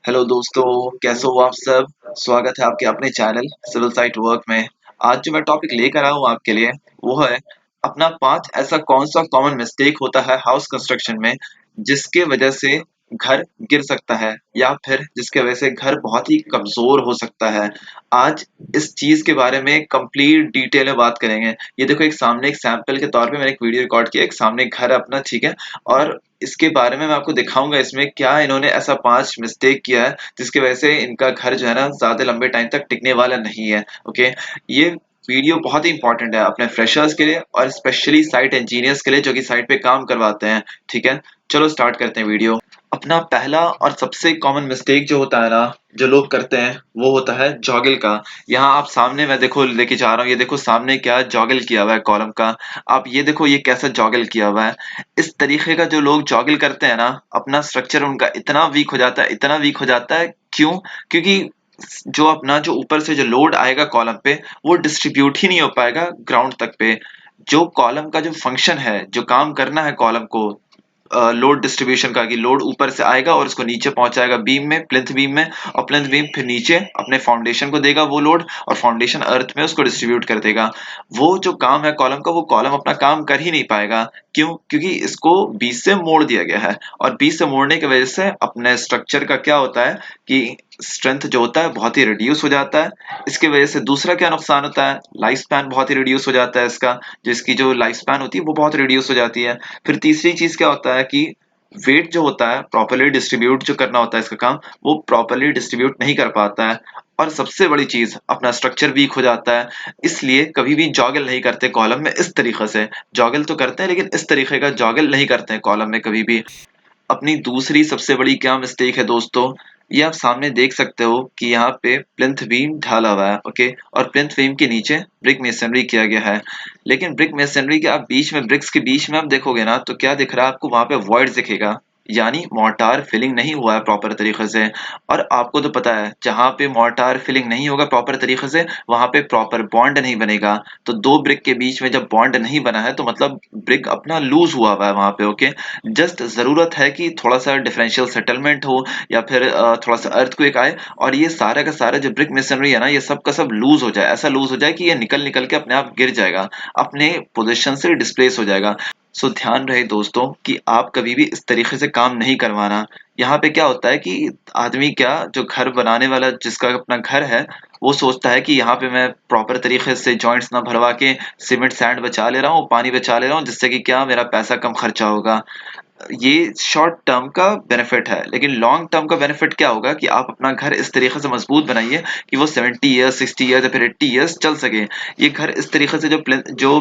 Hello दोस्तों, कैसे हो आप सब? स्वागत है आपके अपने चैनल सिविल साइट वर्क में। आज जो मैं टॉपिक लेकर आया हूँ आपके लिए वो है अपना 5 ऐसा कौन सा कॉमन मिस्टेक होता है हाउस कंस्ट्रक्शन में जिसके वजह से घर गिर सकता है या फिर जिसके वजह से घर बहुत ही कमजोर हो सकता है। आज इस चीज के बारे में कंप्लीट डिटेल में बात करेंगे। ये देखो, एक सामने एक सैंपल के तौर पे मैंने एक वीडियो रिकॉर्ड किया, एक सामने घर है अपना, ठीक है। और इसके बारे में मैं आपको दिखाऊंगा इसमें क्या इन्होंने ऐसा 5 मिस्टेक किया है जिसकी वजह से इनका घर जो है ना ज्यादा लंबे टाइम तक टिकने वाला नहीं है। ओके, ये वीडियो बहुत ही इंपॉर्टेंट है अपने फ्रेशर्स के लिए और स्पेशली साइट इंजीनियर्स के लिए जो कि साइट पे काम करवाते हैं, ठीक है। चलो स्टार्ट करते हैं वीडियो। अपना पहला और सबसे कॉमन मिस्टेक जो होता है ना, जो लोग करते हैं, वो होता है जॉगल का। यहाँ आप सामने मैं देखो लेके जा रहा हूँ, ये देखो सामने क्या जॉगल किया हुआ है कॉलम का। आप ये देखो ये कैसा जॉगल किया हुआ है। इस तरीके का जो लोग जॉगल करते हैं ना, अपना स्ट्रक्चर उनका इतना वीक हो जाता है, इतना वीक हो जाता है। क्यों? क्योंकि जो अपना जो ऊपर से जो लोड आएगा कॉलम पे, वो डिस्ट्रीब्यूट ही नहीं हो पाएगा ग्राउंड तक पे। जो कॉलम का जो फंक्शन है, जो काम करना है कॉलम को, लोड डिस्ट्रीब्यूशन का, कि लोड ऊपर से आएगा और उसको नीचे पहुंचाएगा बीम में, प्लिंथ बीम में, और प्लिंथ बीम फिर नीचे अपने फाउंडेशन को देगा वो लोड, और फाउंडेशन अर्थ में उसको डिस्ट्रीब्यूट कर देगा। वो जो काम है कॉलम का, वो कॉलम अपना काम कर ही नहीं पाएगा। क्यों? क्योंकि इसको बीच से मोड़ दिया गया है, और बीच से मोड़ने की वजह से अपने स्ट्रक्चर का क्या होता है कि स्ट्रेंथ जो होता है बहुत ही रिड्यूस हो जाता है। इसकी वजह से दूसरा क्या नुकसान होता है, लाइफ स्पैन बहुत ही रिड्यूस हो जाता है इसका, जिसकी जो लाइफ स्पैन होती है वो बहुत रिड्यूस हो जाती है। फिर तीसरी चीज क्या होता है कि वेट जो होता है प्रॉपरली डिस्ट्रीब्यूट जो करना होता है इसका काम, वो प्रॉपरली डिस्ट्रीब्यूट नहीं कर पाता है। और सबसे बड़ी चीज, अपना स्ट्रक्चर वीक हो जाता है। इसलिए कभी भी जॉगल नहीं करते कॉलम में इस तरीके से। जॉगल तो करते हैं लेकिन इस तरीके का जॉगल नहीं करते हैं कॉलम में कभी भी। अपनी दूसरी सबसे बड़ी क्या मिस्टेक है दोस्तों, ये आप सामने देख सकते हो कि यहाँ पे प्लिंथ बीम ढाला हुआ है, ओके, और प्लिंथ बीम के नीचे ब्रिक मेसनरी किया गया है। लेकिन ब्रिक मेसनरी के आप बीच में, ब्रिक्स के बीच में आप देखोगे ना, तो क्या दिख रहा है आपको? वहां पे वॉइड दिखेगा, यानी मोर्टार फिलिंग नहीं हुआ है प्रॉपर तरीके से। और आपको तो पता है जहां पे मोर्टार फिलिंग नहीं होगा प्रॉपर तरीके से, वहां पे प्रॉपर बॉन्ड नहीं बनेगा। तो दो ब्रिक के बीच में जब बॉन्ड नहीं बना है तो मतलब ब्रिक अपना लूज हुआ है वहां पे, ओके। जस्ट जरूरत है कि थोड़ा सा डिफरेंशियल सेटलमेंट हो, या फिर थोड़ा सा अर्थक्वेक आए, और ये सारा का सारा जो ब्रिक मेसनरी है ना, ये सब का सब लूज हो जाए, ऐसा लूज हो जाए कि ये निकल निकल के अपने आप गिर जाएगा, अपने पोजीशन से डिस्प्लेस हो जाएगा। सो ध्यान रहे दोस्तों कि आप कभी भी इस तरीके से काम नहीं करवाना। यहाँ पे क्या होता है कि आदमी, क्या जो घर बनाने वाला जिसका अपना घर है, वो सोचता है कि यहाँ पे मैं प्रॉपर तरीके से जॉइंट्स ना भरवा के सीमेंट सैंड बचा ले रहा हूँ, पानी बचा ले रहा हूँ, जिससे कि क्या मेरा पैसा कम खर्चा होगा। ये शॉर्ट टर्म का बेनिफिट है, लेकिन लॉन्ग टर्म का बेनिफिट क्या होगा कि आप अपना घर इस तरीके से मजबूत बनाइए कि वो 70 ईयर्स, 60 ईयर्स या फिर 80 ईयर्स चल सके। ये घर इस तरीके से जो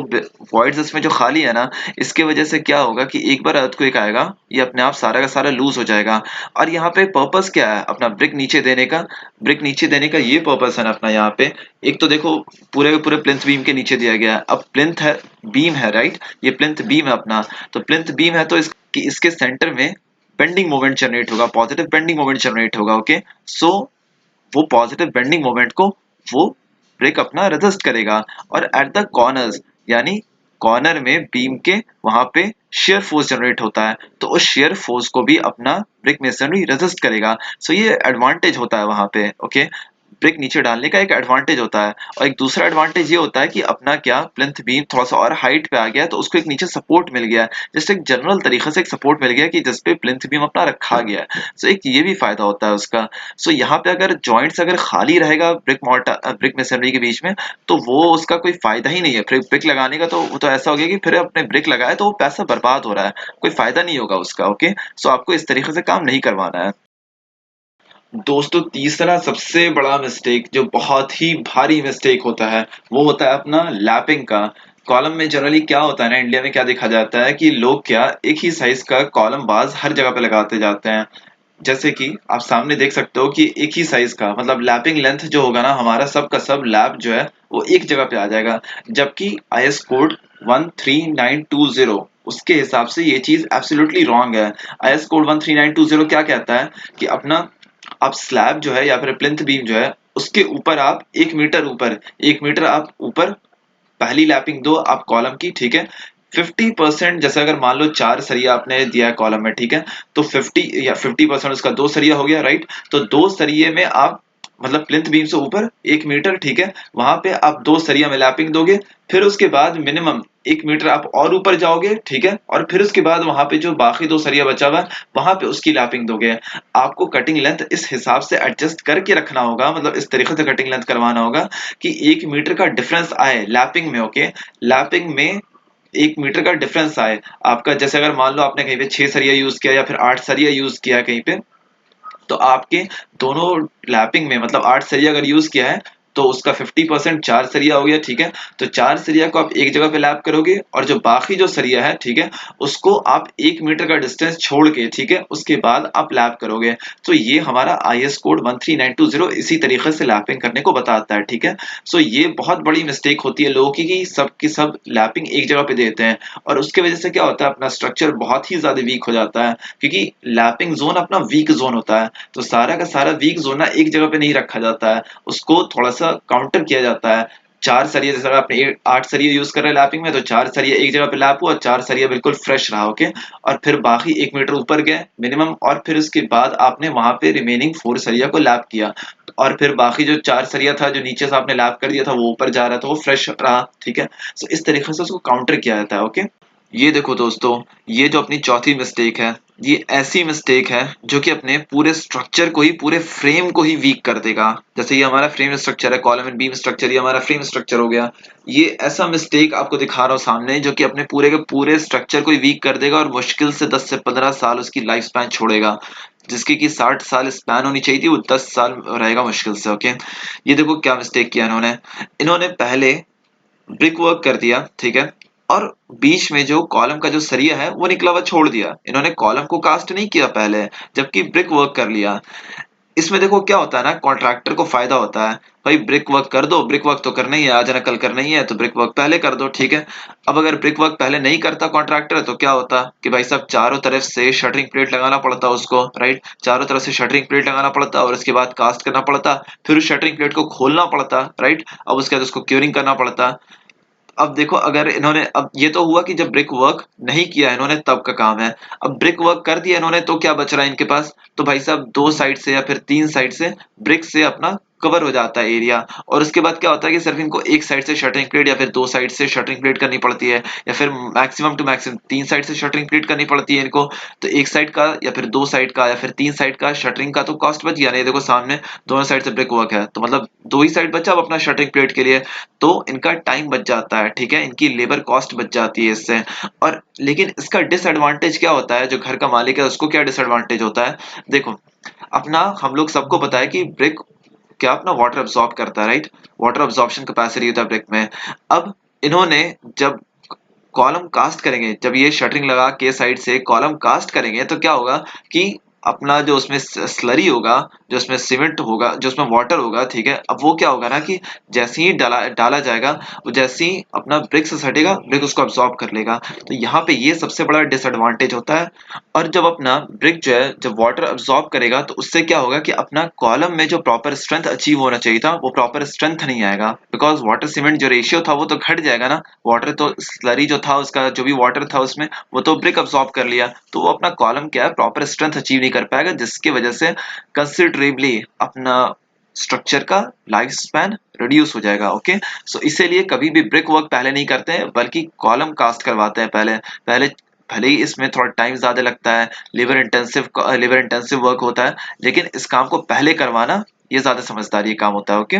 वॉइड्स इसमें जो खाली है ना, इसके वजह से क्या होगा कि एक बार अर्थक्वेक आएगा, ये अपने आप सारा का सारा लूज हो जाएगा। और यहाँ पे पर्पस क्या है अपना ब्रिक नीचे देने का? ब्रिक नीचे देने का ये पर्पस है ना अपना, यहाँ पे एक तो देखो पूरे के पूरे प्लिंथ बीम के नीचे दिया गया है। अब प्लिंथ है, बीम है, राइट, ये प्लिंथ बीम है अपना। तो प्लिंथ बीम है तो कि इसके सेंटर में बेंडिंग मोमेंट जनरेट होगा, पॉजिटिव बेंडिंग मोमेंट जनरेट होगा, ओके। सो वो पॉजिटिव बेंडिंग मोमेंट को वो ब्रेक अपना रेजिस्ट करेगा। और एट द कॉर्नर्स, यानी कॉर्नर में बीम के वहां पे शेयर फोर्स जनरेट होता है, तो उस शेयर फोर्स को भी अपना ब्रिक मेसनरी रेजिस्ट करेगा। सो ये एडवांटेज होता है वहां पे, ओके। ब्रिक नीचे डालने का एक एडवांटेज होता है। और एक दूसरा एडवांटेज ये होता है कि अपना क्या प्लिंथ बीम थोड़ा सा और हाइट पे आ गया है, तो उसको एक नीचे सपोर्ट मिल गया है, जैसे एक जनरल तरीके से एक सपोर्ट मिल गया कि जिसपे प्लिंथ बीम अपना रखा गया है। सो एक ये भी फायदा होता है उसका। सो यहाँ पे अगर जॉइंट्स अगर खाली रहेगा ब्रिक मेसनरी के बीच में, तो वो उसका कोई फायदा ही नहीं है। फिर ब्रिक लगाने का तो वो तो ऐसा हो गया कि फिर अपने ब्रिक लगाए तो वो पैसा बर्बाद हो रहा है, कोई फायदा नहीं होगा उसका, ओके। सो आपको इस तरीके से काम नहीं करवाना है दोस्तों। तीसरा सबसे बड़ा मिस्टेक, जो बहुत ही भारी मिस्टेक होता है, वो होता है अपना लैपिंग का। कॉलम में जनरली क्या होता है ना, इंडिया में क्या देखा जाता है कि लोग क्या एक ही साइज का कॉलम बाज हर जगह पे लगाते जाते हैं। जैसे कि आप सामने देख सकते हो कि एक ही साइज का, मतलब लैपिंग लेंथ जो होगा ना हमारा, सब का सब लैप जो है वो एक जगह पे आ जाएगा। जबकि आईएस कोड 13920 उसके हिसाब से ये चीज एब्सोल्युटली रॉन्ग है। आईएस कोड 13920 क्या कहता है कि अपना आप स्लैब जो है या फिर प्लिंथ बीम जो है, उसके ऊपर आप 1 मीटर ऊपर, 1 मीटर आप ऊपर पहली लैपिंग दो आप कॉलम की, ठीक है। 50% जैसे अगर मान लो 4 सरिया आपने दिया है कॉलम में, ठीक है, तो 50% उसका 2 सरिया हो गया, राइट। तो 2 सरिये में आप मतलब प्लिंथ बीम से ऊपर 1 मीटर, ठीक है, वहां पे आप 2 सरिया में लैपिंग दोगे। फिर उसके बाद मिनिमम 1 मीटर आप और ऊपर जाओगे, ठीक है, और फिर उसके बाद वहां पे जो बाकी 2 सरिया बचा हुआ है वहां पे उसकी लैपिंग दोगे। आपको कटिंग लेंथ इस हिसाब से एडजस्ट करके रखना होगा, मतलब इस तरीके से कटिंग लेंथ करवाना होगा कि 1 मीटर का डिफरेंस आए लैपिंग में, ओके। लैपिंग में 1 मीटर का डिफरेंस आए आपका। जैसे अगर मान लो आपने कहीं पे 6 सरिया यूज किया या फिर 8 सरिया यूज किया है कहीं पे, तो आपके दोनों लैपिंग में मतलब 8 सरिया अगर यूज किया है तो उसका 50% 4 सरिया हो गया, ठीक है। तो 4 सरिया को आप एक जगह पे लैप करोगे और जो बाकी जो सरिया है, ठीक है, उसको आप 1 मीटर का डिस्टेंस छोड़ के, ठीक है, उसके बाद आप लैप करोगे। तो ये हमारा IS कोड 13920 इसी तरीके से लैपिंग करने को बताता है, ठीक है। सो ये बहुत बड़ी मिस्टेक होती है लोगों की सब की सब लैपिंग एक जगह पे देते हैं, और उसके वजह से क्या होता है, अपना स्ट्रक्चर बहुत ही ज्यादा वीक हो जाता है, क्योंकि लैपिंग जोन अपना वीक जोन होता है। तो सारा का सारा वीक जोन ना एक जगह पे नहीं रखा जाता है, उसको थोड़ा सा काउंटर किया जाता है। 4 सरिया जैसे अगर आपने 8 सरिया यूज कर रहे हैं लैपिंग में, तो 4 सरिया एक जगह पे लैप हुआ, 4 सरिया बिल्कुल फ्रेश रहा, ओके। और फिर बाकी 1 मीटर ऊपर गए मिनिमम, और फिर उसके बाद आपने वहां पे रिमेनिंग 4 सरिया को लैप किया, और फिर बाकी जो 4 सरिया था जो नीचे से आपने लैप कर दिया था वो ऊपर जा रहा था, वो फ्रेश रहा, ठीक है। तो इस तरीके से उसको काउंटर किया जाता है, ओके। ये देखो दोस्तों, ये जो अपनी चौथी मिस्टेक है, ये ऐसी मिस्टेक है जो कि अपने पूरे स्ट्रक्चर को ही, पूरे फ्रेम को ही वीक कर देगा। जैसे ये हमारा फ्रेम स्ट्रक्चर है, कॉलम एंड बीम स्ट्रक्चर, ये हमारा फ्रेम स्ट्रक्चर हो गया। ये ऐसा मिस्टेक आपको दिखा रहा हूँ सामने जो कि अपने पूरे के पूरे स्ट्रक्चर को ही वीक कर देगा और मुश्किल से 10 से 15 साल उसकी लाइफ स्पैन छोड़ेगा। जिसकी कि 60 साल स्पैन होनी चाहिए थी, वो 10 साल रहेगा मुश्किल से, ओके। ये देखो क्या मिस्टेक किया इन्होंने। इन्होंने पहले ब्रिक वर्क कर दिया, ठीक है, और बीच में जो कॉलम का जो सरिया है वो निकला हुआ छोड़ दिया। इन्होंने कॉलम को कास्ट नहीं किया पहले, जबकि ब्रिक वर्क कर लिया। इसमें देखो क्या होता है ना, कॉन्ट्रैक्टर को फायदा होता है, भाई ब्रिक वर्क कर दो, ब्रिक वर्क तो करना ही है, आज ना कल करना ही है, तो ब्रिक वर्क पहले कर दो, ठीक है। अब अगर ब्रिक वर्क पहले नहीं करता कॉन्ट्रैक्टर, तो क्या होता कि भाई साहब चारों तरफ से शटरिंग प्लेट लगाना पड़ता उसको, राइट। चारों तरफ से शटरिंग प्लेट लगाना पड़ता और उसके बाद कास्ट करना पड़ता, फिर उस शटरिंग प्लेट को खोलना पड़ता, राइट। अब उसके बाद उसको क्यूरिंग करना पड़ता। अब देखो, अगर इन्होंने, अब ये तो हुआ कि जब ब्रिक वर्क नहीं किया इन्होंने तब का काम है। अब ब्रिक वर्क कर दिया इन्होंने तो क्या बच रहा है इनके पास, तो भाई साहब 2 साइड से या फिर 3 साइड से ब्रिक से अपना कवर हो जाता है एरिया। और उसके बाद क्या होता है कि सिर्फ इनको एक साइड से शटरिंग प्लेट या फिर 2 साइड से शटरिंग प्लेट करनी पड़ती है, या फिर मैक्सिमम टू मैक्सिमम 3 साइड से शटरिंग प्लेट करनी पड़ती है इनको। तो एक साइड का या फिर 2 साइड का या फिर 3 साइड का शटरिंग का तो कॉस्ट बच गया। नहीं देखो सामने दोनों साइड से ब्रिक वर्क है, तो मतलब 2 ही साइड बचा अब अपना शटरिंग प्लेट के लिए। तो इनका टाइम बच जाता है, ठीक है, इनकी लेबर कॉस्ट बच जाती है इससे। और लेकिन इसका डिसएडवांटेज क्या होता है, जो घर का मालिक है उसको क्या डिसएडवांटेज होता है, देखो। अपना हम लोग सबको पता है कि ब्रिक क्या अपना वाटर अब्सॉर्ब करता है, राइट। वाटर अब्सॉर्प्शन कैपेसिटी होता है ब्रिक में। अब इन्होंने जब कॉलम कास्ट करेंगे, जब ये शटरिंग लगा के साइड से कॉलम कास्ट करेंगे, तो क्या होगा कि अपना जो उसमें स्लरी होगा, जो उसमें सीमेंट होगा, जो उसमें वाटर होगा, ठीक है, अब वो क्या होगा ना कि जैसे ही डाला डाला जाएगा, वो जैसे ही अपना ब्रिक से सटेगा, ब्रिक उसको अब्सॉर्ब कर लेगा। तो यहाँ पे ये सबसे बड़ा डिसएडवांटेज होता है। और जब अपना ब्रिक जो है जब वाटर अब्सॉर्ब करेगा, तो उससे क्या होगा कि अपना कॉलम में जो प्रॉपर स्ट्रेंथ अचीव होना चाहिए था वो प्रॉपर स्ट्रेंथ नहीं आएगा, बिकॉज वाटर सीमेंट जो रेशियो था वो तो घट जाएगा ना। वाटर तो स्लरी जो था उसका जो भी वाटर था उसमें, वो तो ब्रिक अब्सॉर्ब कर लिया, तो वो अपना कॉलम क्या है प्रॉपर स्ट्रेंथ अचीव नहीं कर पाएगा, जिसकी वजह से कंसिडरेबली अपना स्ट्रक्चर का लाइफ स्पैन रिड्यूस हो जाएगा, ओके। सो इसीलिए कभी भी ब्रिक वर्क पहले नहीं करते हैं, बल्कि कॉलम कास्ट करवाते हैं पहले। पहले भले ही इसमें थोड़ा टाइम ज्यादा लगता है, लेबर इंटेंसिव वर्क होता है, लेकिन इस काम को पहले करवाना ये ज्यादा समझदारी का काम होता है, ओके।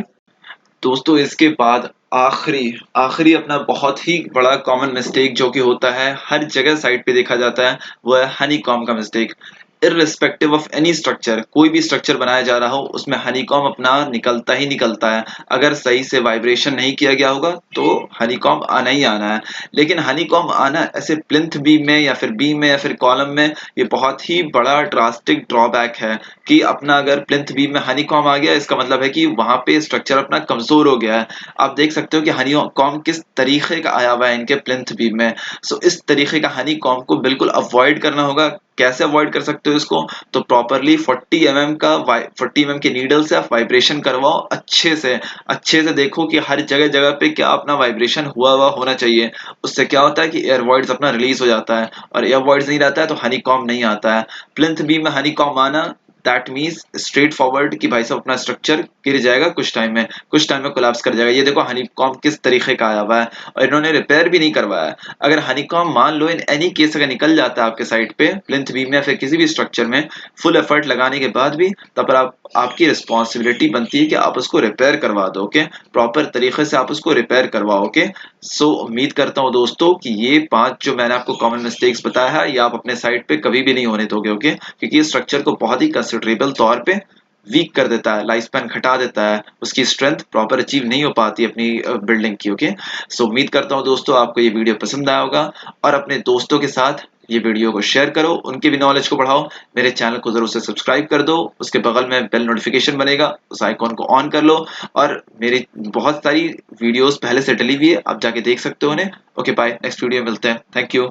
दोस्तों इसके बाद आखिरी आखिरी अपना बहुत ही बड़ा कॉमन मिस्टेक जो कि होता है हर जगह साइट पे देखा जाता है, वो है हनीकॉम्ब का mistake. Irrespective of any structure, कोई भी स्ट्रक्चर बनाया जा रहा हो उसमें हनीकॉम्ब अपना निकलता ही निकलता है। अगर सही से वाइब्रेशन नहीं किया गया होगा तो हनीकॉम्ब आना ही आना है। लेकिन हनीकॉम्ब आना ऐसे प्लिंथ बीम में या फिर बीम में या फिर कॉलम में, ये बहुत ही बड़ा ड्रास्टिक ड्रॉबैक है कि अपना अगर प्लिंथ बीम में हनीकॉम्ब आ गया, इसका मतलब है कि वहां पे स्ट्रक्चर अपना कमजोर हो गया है। आप देख सकते हो कि हनीकॉम्ब किस तरीके का आया हुआ है इनके प्लिंथ बीम में। सो इस तरीके का हनीकॉम्ब को बिल्कुल अवॉइड करना होगा। कैसे अवॉइड कर सकते हो इसको? तो प्रॉपरली 40 mm के नीडल से आप वाइब्रेशन करवाओ अच्छे से देखो कि हर जगह जगह पे क्या अपना वाइब्रेशन हुआ होना चाहिए। उससे क्या होता है कि एयर वॉइड्स अपना रिलीज हो जाता है, और एयर वॉइड्स नहीं रहता है तो हनीकॉम्ब नहीं आता है। प्लिंथ बीम में हनीकॉम्ब आना दैट मीन्स स्ट्रेट फॉरवर्ड कि भाई साहब अपना स्ट्रक्चर गिर जाएगा कुछ टाइम में कोलैप्स कर जाएगा। ये देखो हनीकॉम्ब किस तरीके का आया हुआ है, और इन्होंने रिपेयर भी नहीं करवाया है। अगर हनीकॉम्ब मान लो इन एनी केस अगर निकल जाता है आपके साइड पे प्लिंथ बीम में या फिर किसी भी स्ट्रक्चर में फुल एफर्ट लगाने के बाद भी, तब आपकी रिस्पॉन्सिबिलिटी बनती है कि आप उसको रिपेयर करवा दो। ओके, प्रॉपर तरीके से आप उसको रिपेयर करवाओ। ओके, सो उम्मीद करता हूँ दोस्तों कि ये 5 जो मैंने आपको कॉमन मिस्टेक्स बताया है ये आप अपने साइड पे कभी भी नहीं होने दोगे। ओके, क्योंकि ये स्ट्रक्चर को बहुत ही कंसिडरेबल तौर पे वीक कर देता है, लाइफ स्पैन घटा देता है, उसकी स्ट्रेंथ प्रॉपर अचीव नहीं हो पाती अपनी बिल्डिंग की। ओके, सो उम्मीद करता हूँ दोस्तों आपको ये वीडियो पसंद आया होगा, और अपने दोस्तों के साथ ये वीडियो को शेयर करो, उनके भी नॉलेज को बढ़ाओ। मेरे चैनल को जरूर से सब्सक्राइब कर दो, उसके बगल में बेल नोटिफिकेशन बनेगा, उस आइकॉन को ऑन कर लो, और मेरी बहुत सारी वीडियोस पहले से डली हुई है, आप जाके देख सकते हो उन्हें। ओके बाय, नेक्स्ट वीडियो में मिलते हैं। Thank you.